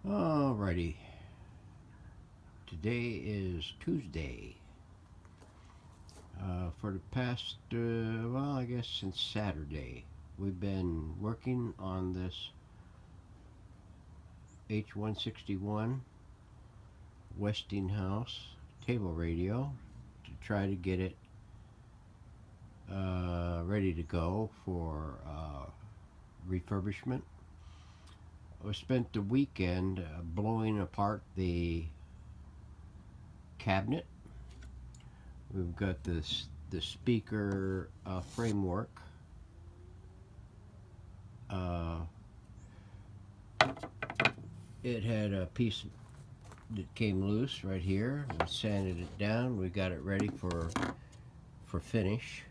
Alrighty, today is Tuesday. For the past, I guess since Saturday, we've been working on this H161 Westinghouse table radio to try to get it ready to go for refurbishment. I spent the weekend blowing apart the cabinet. We've got the speaker framework. It had a piece that came loose right here. We sanded it down. We got it ready for finish.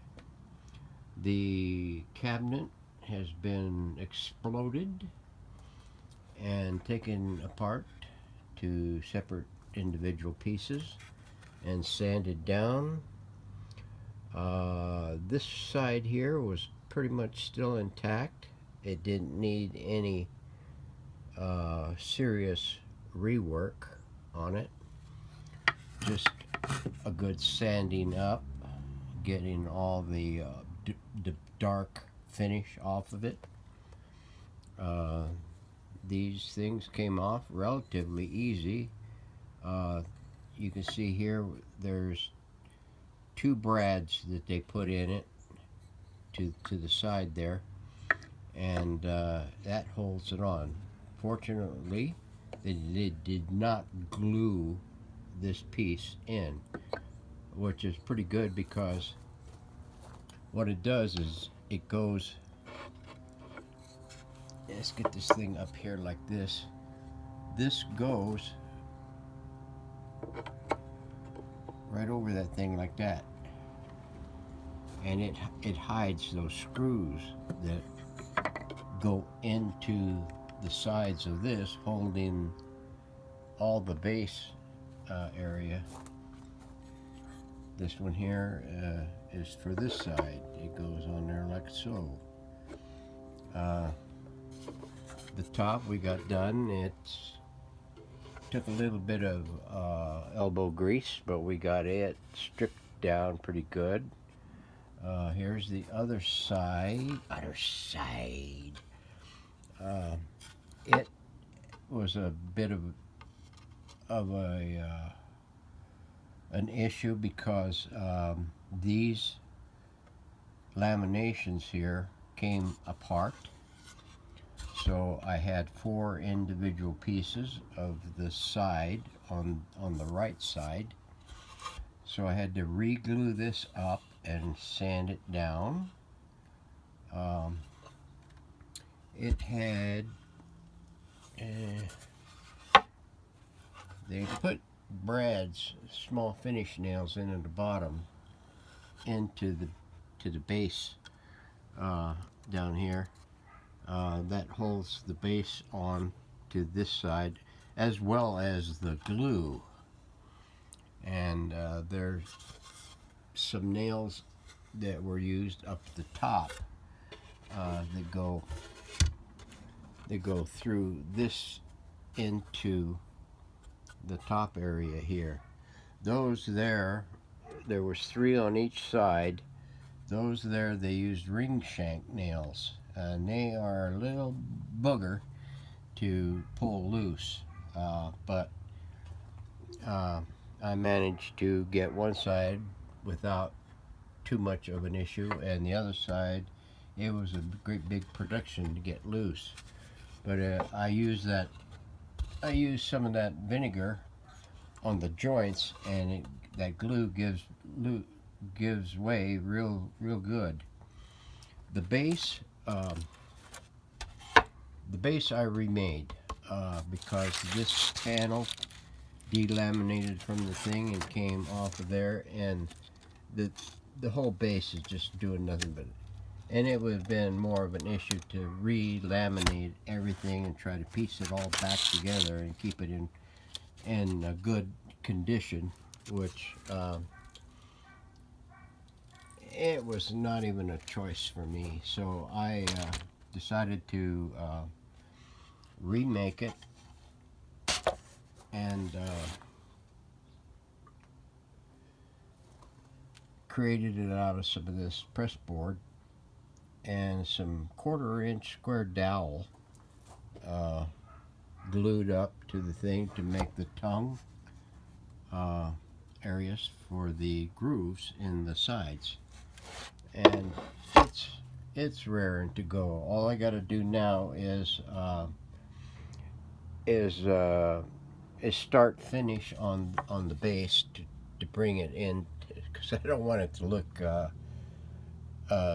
The cabinet has been exploded and taken apart to separate individual pieces and sanded down. This side here was pretty much still intact. It didn't need any serious rework on it. Just a good sanding up, getting all the dark finish off of it. These things came off relatively easy. You can see here there's two brads that they put in it to the side there, and that holds it on. Fortunately, they did not glue this piece in, which is pretty good, because what it does is it goes, let's get this thing up here like this. This goes right over that thing like that, and it hides those screws that go into the sides of this, holding all the base area. This one here is for this side. It goes on there like so. The top we got done. It took a little bit of elbow grease, but we got it stripped down pretty good. Here's the other side. It was a bit of an issue, because these laminations here came apart. So I had 4 individual pieces of the side on the right side. So I had to re-glue this up and sand it down. It had they put brads, small finish nails in at the bottom, into the base down here. That holds the base on to this side, as well as the glue. And there's some nails that were used up the top that go through this into the top area here. Those there was 3 on each side. Those there, they used ring shank nails, and they are a little booger to pull loose, but I managed to get one side without too much of an issue, and the other side, it was a great big production to get loose. But I used some of that vinegar on the joints, and that glue gives way real good. The base I remade, because this panel delaminated from the thing and came off of there, and the whole base is just doing nothing but, and it would have been more of an issue to re-laminate everything and try to piece it all back together and keep it in a good condition, which it was not even a choice for me. So I decided to remake it and created it out of some of this press board and some 1/4 inch square dowel uh, glued up to the thing to make the tongue uh, areas for the grooves in the sides. And it's raring to go. All I got to do now is start finish on the base to bring it in, because I don't want it to look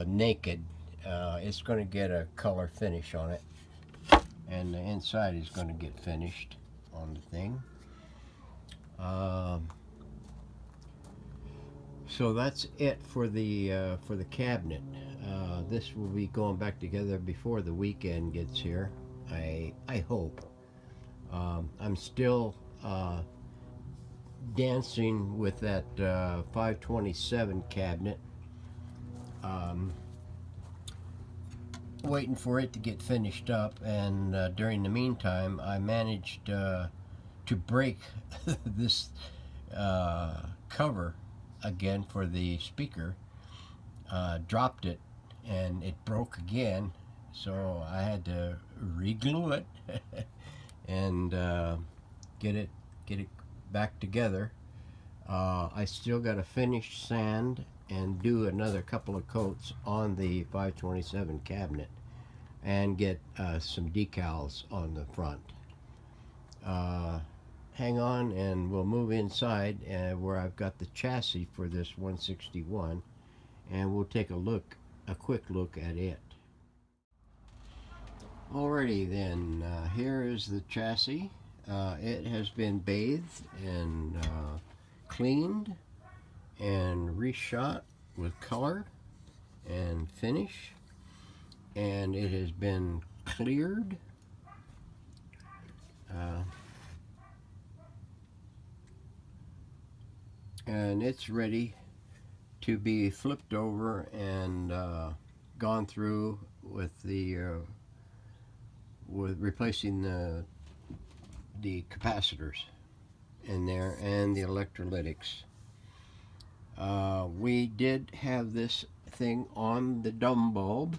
naked. It's going to get a color finish on it, and the inside is going to get finished on the thing. So that's it for the cabinet. This will be going back together before the weekend gets here. I hope. I'm still dancing with that 527 cabinet, waiting for it to get finished up. And during the meantime, I managed to break this cover again for the speaker. Dropped it and it broke again, so I had to re-glue it and get it back together. I still got to finish sand and do another couple of coats on the 527 cabinet and get some decals on the front. Hang on and we'll move inside where I've got the chassis for this 161, and we'll take a quick look at it. Alrighty then, here is the chassis. It has been bathed and cleaned and reshot with color and finish, and it has been cleared. And it's ready to be flipped over and gone through with the with replacing the capacitors in there and the electrolytics. We did have this thing on the dumb bulb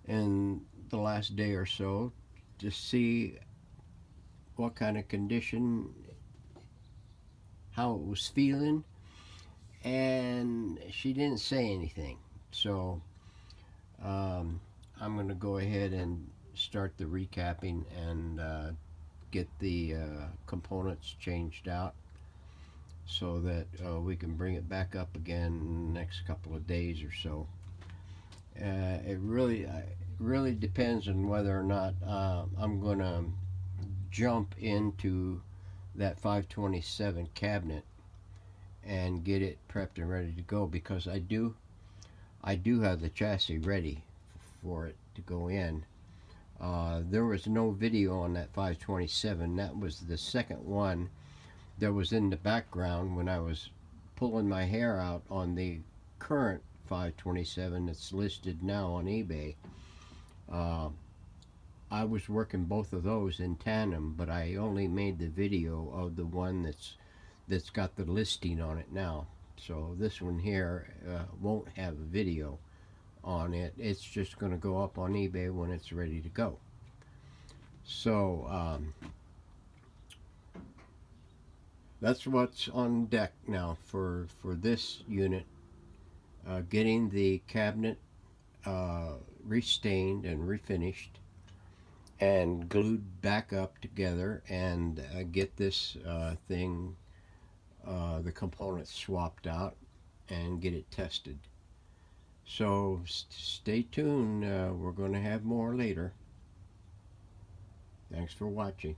in the last day or so to see what kind of condition, how it was feeling, and she didn't say anything. So I'm going to go ahead and start the recapping and get the components changed out so that we can bring it back up again in the next couple of days or so. It really depends on whether or not I'm going to jump into that 527 cabinet and get it prepped and ready to go, because I do have the chassis ready for it to go in. There was no video on that 527. That was the second one that was in the background when I was pulling my hair out on the current 527 that's listed now on eBay. I was working both of those in tandem, but I only made the video of the one that's got the listing on it now. So this one here won't have a video on it. It's just going to go up on eBay when it's ready to go. So that's what's on deck now for this unit. Getting the cabinet restained and refinished and glued back up together, and get this thing, the components swapped out and get it tested. So stay tuned, we're going to have more later. Thanks for watching.